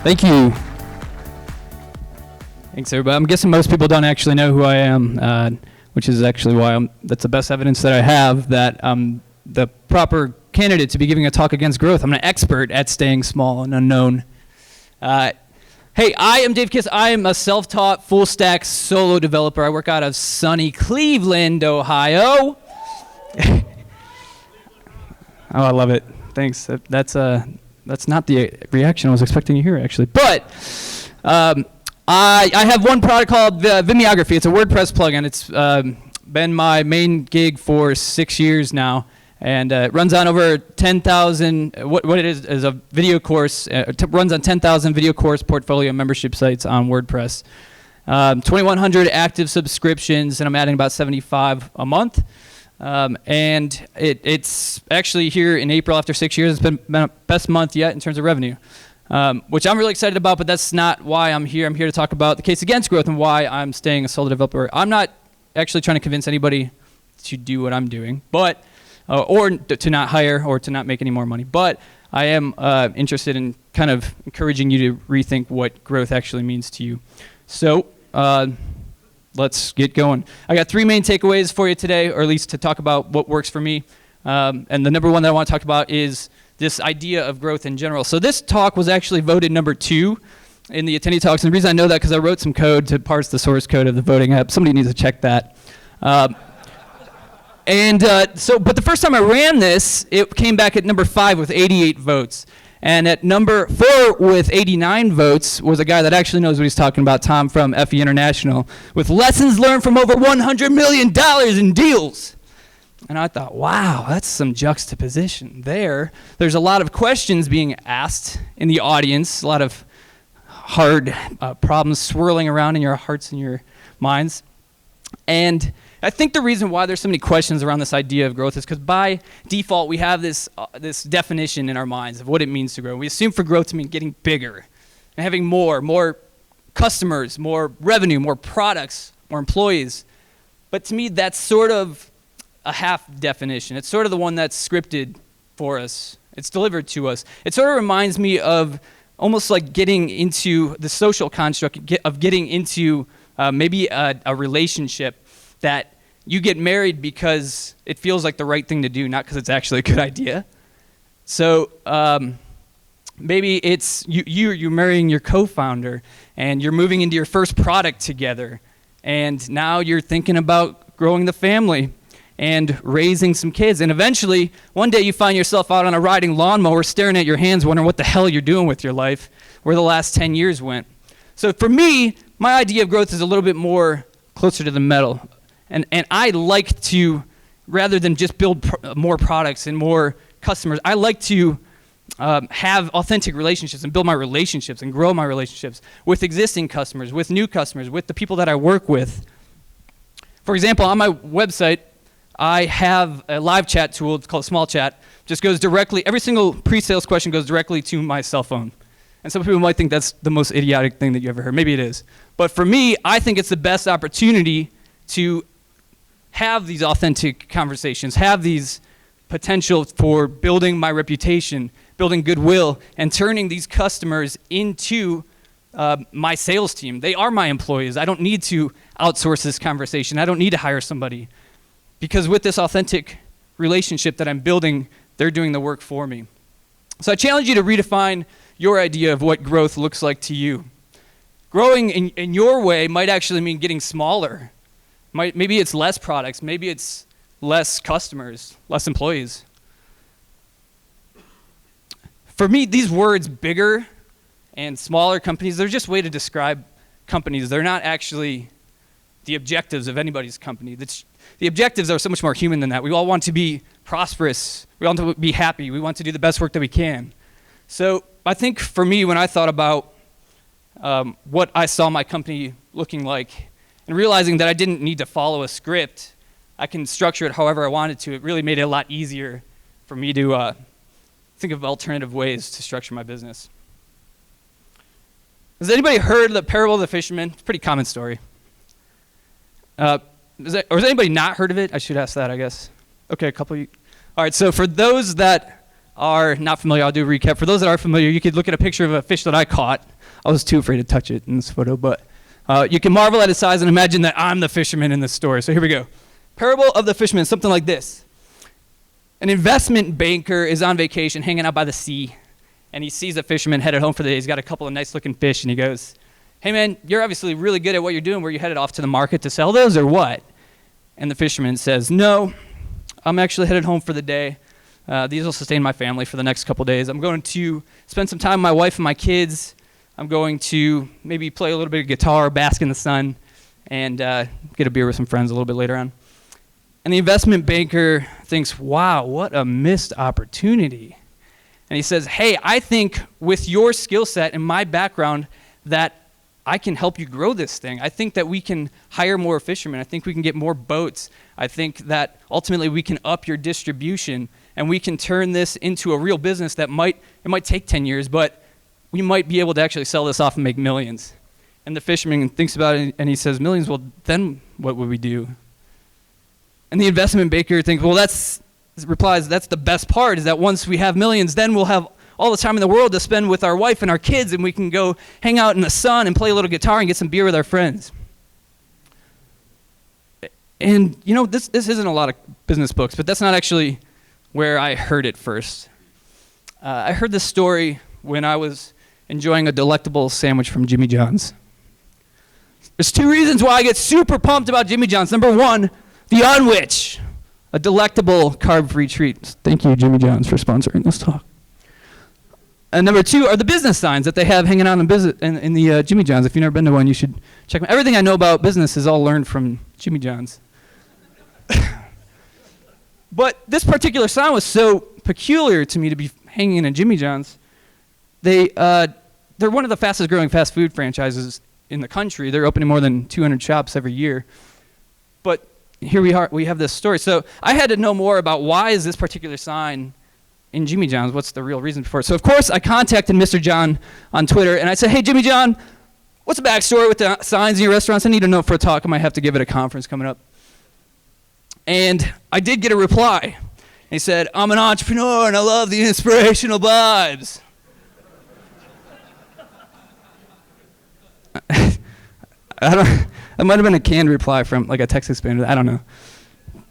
Thank you. Thanks, everybody. I'm guessing most people don't actually know who I am, which is actually why that's the best evidence that I have that I'm the proper candidate to be giving a talk against growth. I'm an expert at staying small and unknown. Hey, I am Dave Kiss. I am a self-taught full-stack solo developer. I work out of sunny Cleveland, Ohio. Oh, I love it. Thanks. That's not the reaction I was expecting to hear, actually. But I have one product called Vimiography. It's a WordPress plugin. It's been my main gig for 6 years now. And it runs on over 10,000, what it is a video course, runs on 10,000 video course portfolio membership sites on WordPress. 2,100 active subscriptions, and I'm adding about 75 a month. And it's actually here in April after 6 years, it's been the best month yet in terms of revenue, which I'm really excited about, but that's not why I'm here. I'm here to talk about the case against growth and why I'm staying a solo developer. I'm not actually trying to convince anybody to do what I'm doing, but or to not hire or to not make any more money. But I am interested in kind of encouraging you to rethink what growth actually means to you. So let's get going. I got 3 main takeaways for you today, or at least to talk about what works for me. And the number one that I want to talk about is this idea of growth in general. So this talk was actually voted number 2 in the attendee talks. And the reason I know that because I wrote some code to parse the source code of the voting app. Somebody needs to check that. But the first time I ran this, it came back at number 5 with 88 votes. And at number 4 with 89 votes was a guy that actually knows what he's talking about, Tom from FE International, with lessons learned from over $100 million in deals. And I thought, wow, that's some juxtaposition there. There's a lot of questions being asked in the audience, a lot of hard problems swirling around in your hearts and your minds. And I think the reason why there's so many questions around this idea of growth is because by default we have this definition in our minds of what it means to grow. We assume for growth to mean getting bigger and having more customers, more revenue, more products, more employees. But to me, that's sort of a half definition. It's sort of the one that's scripted for us. It's delivered to us. It sort of reminds me of almost like getting into the social construct of getting into maybe a relationship that you get married because it feels like the right thing to do, not because it's actually a good idea. So maybe it's you're marrying your co-founder and you're moving into your first product together, and now you're thinking about growing the family and raising some kids, and eventually one day you find yourself out on a riding lawnmower staring at your hands wondering what the hell you're doing with your life, where the last 10 years went. So for me, my idea of growth is a little bit more closer to the middle. And I like to, rather than just build more products and more customers, I like to have authentic relationships and build my relationships and grow my relationships with existing customers, with new customers, with the people that I work with. For example, on my website, I have a live chat tool. It's called Small Chat. Just goes directly, every single pre-sales question goes directly to my cell phone. And some people might think that's the most idiotic thing that you ever heard. Maybe it is. But for me, I think it's the best opportunity to have these authentic conversations, have these potential for building my reputation, building goodwill, and turning these customers into my sales team. They are my employees. I don't need to outsource this conversation. I don't need to hire somebody. Because with this authentic relationship that I'm building, they're doing the work for me. So I challenge you to redefine your idea of what growth looks like to you. Growing in your way might actually mean getting smaller. Maybe it's less products, maybe it's less customers, less employees. For me, these words, bigger and smaller companies, they're just a way to describe companies. They're not actually the objectives of anybody's company. The objectives are so much more human than that. We all want to be prosperous. We want to be happy. We want to do the best work that we can. So I think for me, when I thought about what I saw my company looking like, and realizing that I didn't need to follow a script, I can structure it however I wanted to. It really made it a lot easier for me to think of alternative ways to structure my business. Has anybody heard the parable of the fisherman? It's a pretty common story. Or has anybody not heard of it? I should ask that, I guess. Okay, a couple of you. All right, so for those that are not familiar, I'll do a recap. For those that are familiar, you could look at a picture of a fish that I caught. I was too afraid to touch it in this photo, but you can marvel at its size and imagine that I'm the fisherman in this story. So here we go. Parable of the fisherman, something like this. An investment banker is on vacation hanging out by the sea, and he sees a fisherman headed home for the day. He's got a couple of nice-looking fish, and he goes, "Hey, man, you're obviously really good at what you're doing. Were you headed off to the market to sell those or what?" And the fisherman says, "No, I'm actually headed home for the day. These will sustain my family for the next couple of days. I'm going to spend some time with my wife and my kids. I'm going to maybe play a little bit of guitar, bask in the sun, and get a beer with some friends a little bit later on." And the investment banker thinks, "Wow, what a missed opportunity." And he says, "Hey, I think with your skill set and my background that I can help you grow this thing. I think that we can hire more fishermen. I think we can get more boats. I think that ultimately we can up your distribution and we can turn this into a real business that might take 10 years, but we might be able to actually sell this off and make millions." And the fisherman thinks about it and he says, "Millions, well, then what would we do?" And the investment banker thinks, well, replies, "That's the best part, is that once we have millions, then we'll have all the time in the world to spend with our wife and our kids, and we can go hang out in the sun and play a little guitar and get some beer with our friends." And you know, this isn't a lot of business books, but that's not actually where I heard it first. I heard this story when I was enjoying a delectable sandwich from Jimmy John's. There's two reasons why I get super pumped about Jimmy John's. Number one, the unwich, a delectable carb-free treat. Thank you, Jimmy John's, for sponsoring this talk. And number two are the business signs that they have hanging out in the Jimmy John's. If you've never been to one, you should check them. Everything I know about business is all learned from Jimmy John's. But this particular sign was so peculiar to me to be hanging in a Jimmy John's. They're one of the fastest growing fast food franchises in the country. They're opening more than 200 shops every year. But here we have this story. So I had to know more about why is this particular sign in Jimmy John's. What's the real reason for it? So of course I contacted Mr. John on Twitter and I said, "Hey Jimmy John, what's the backstory with the signs in your restaurants? I need to know for a talk. I might have to give it a conference coming up." And I did get a reply. And he said, "I'm an entrepreneur and I love the inspirational vibes." That might have been a canned reply from like a text expander. I don't know.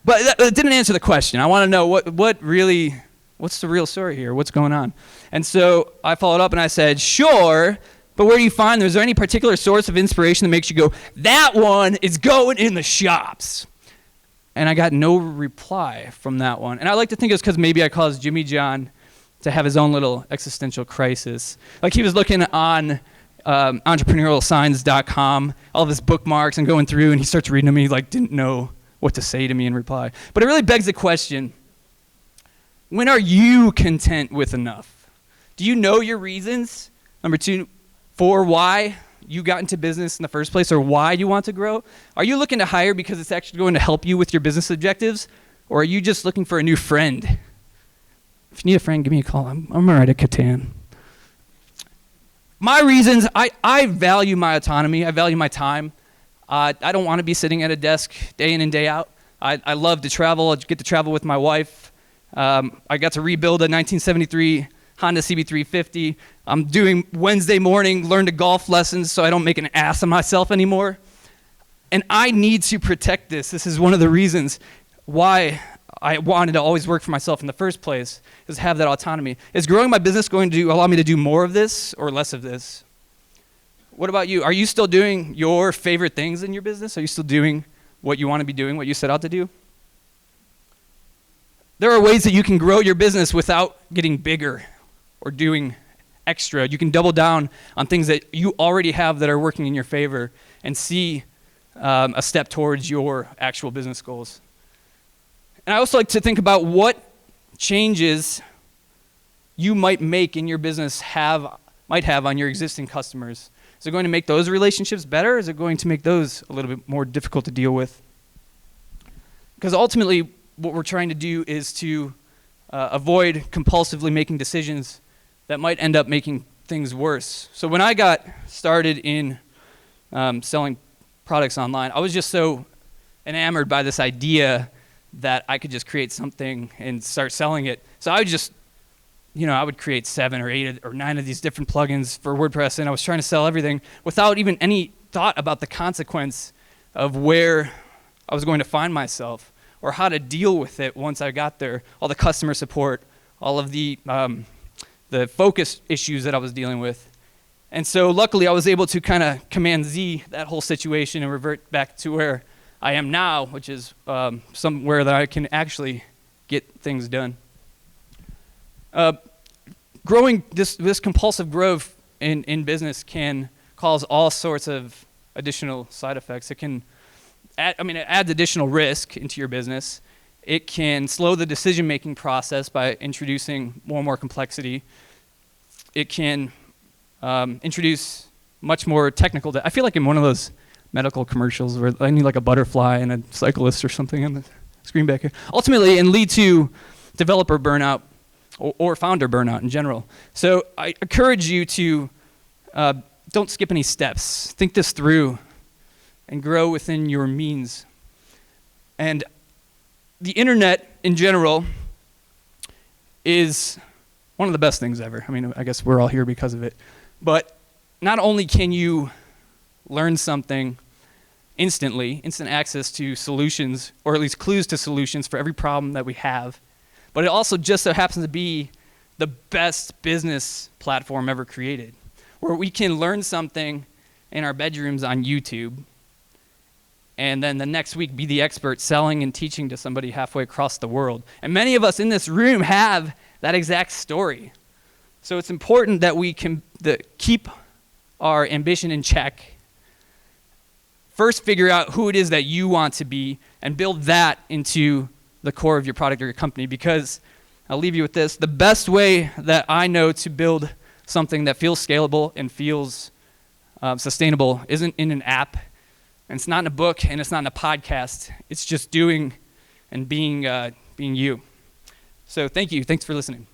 But that didn't answer the question. I want to know what's the real story here? What's going on? And so I followed up and I said, "Sure, but where do you find them? Is there any particular source of inspiration that makes you go, that one is going in the shops?" And I got no reply from that one. And I like to think it was because maybe I caused Jimmy John to have his own little existential crisis. Like he was looking on entrepreneurialsigns.com, all of his bookmarks, and going through, and he starts reading them, and he like didn't know what to say to me in reply. But it really begs the question, when are you content with enough? Do you know your reasons, number two, for why you got into business in the first place or why you want to grow? Are you looking to hire because it's actually going to help you with your business objectives? Or are you just looking for a new friend? If you need a friend, give me a call. I'm all right at Catan. My reasons, I value my autonomy. I value my time. I don't want to be sitting at a desk day in and day out. I love to travel. I get to travel with my wife. I got to rebuild a 1973 Honda CB350. I'm doing Wednesday morning learn to golf lessons so I don't make an ass of myself anymore. And I need to protect this. This is one of the reasons why I wanted to always work for myself in the first place, is have that autonomy. Is growing my business going to allow me to do more of this or less of this? What about you? Are you still doing your favorite things in your business? Are you still doing what you want to be doing, what you set out to do? There are ways that you can grow your business without getting bigger or doing extra. You can double down on things that you already have that are working in your favor and see a step towards your actual business goals. And I also like to think about what changes you might make in your business might have on your existing customers. Is it going to make those relationships better? Is it going to make those a little bit more difficult to deal with? Because ultimately, what we're trying to do is to avoid compulsively making decisions that might end up making things worse. So when I got started in selling products online, I was just so enamored by this idea that I could just create something and start selling it. So I would just I would create 7 or 8 or 9 of these different plugins for WordPress, and I was trying to sell everything without even any thought about the consequence of where I was going to find myself or how to deal with it once I got there, all the customer support, all of the focus issues that I was dealing with. And so luckily I was able to kind of command Z that whole situation and revert back to where I am now, which is somewhere that I can actually get things done. Growing this compulsive growth in business can cause all sorts of additional side effects. It can it adds additional risk into your business. It can slow the decision-making process by introducing more and more complexity. It can introduce much more technical. I feel like in one of those medical commercials where I need like a butterfly and a cyclist or something on the screen back here. Ultimately, and lead to developer burnout or founder burnout in general. So I encourage you to don't skip any steps. Think this through and grow within your means. And the internet in general is one of the best things ever. I mean, I guess we're all here because of it. But not only can you learn something instantly, instant access to solutions, or at least clues to solutions for every problem that we have, but it also just so happens to be the best business platform ever created, where we can learn something in our bedrooms on YouTube, and then the next week be the expert selling and teaching to somebody halfway across the world. And many of us in this room have that exact story. So it's important that we can keep our ambition in check. First, figure out who it is that you want to be and build that into the core of your product or your company, because I'll leave you with this. The best way that I know to build something that feels scalable and feels sustainable isn't in an app, and it's not in a book, and it's not in a podcast. It's just doing and being you. So thank you. Thanks for listening.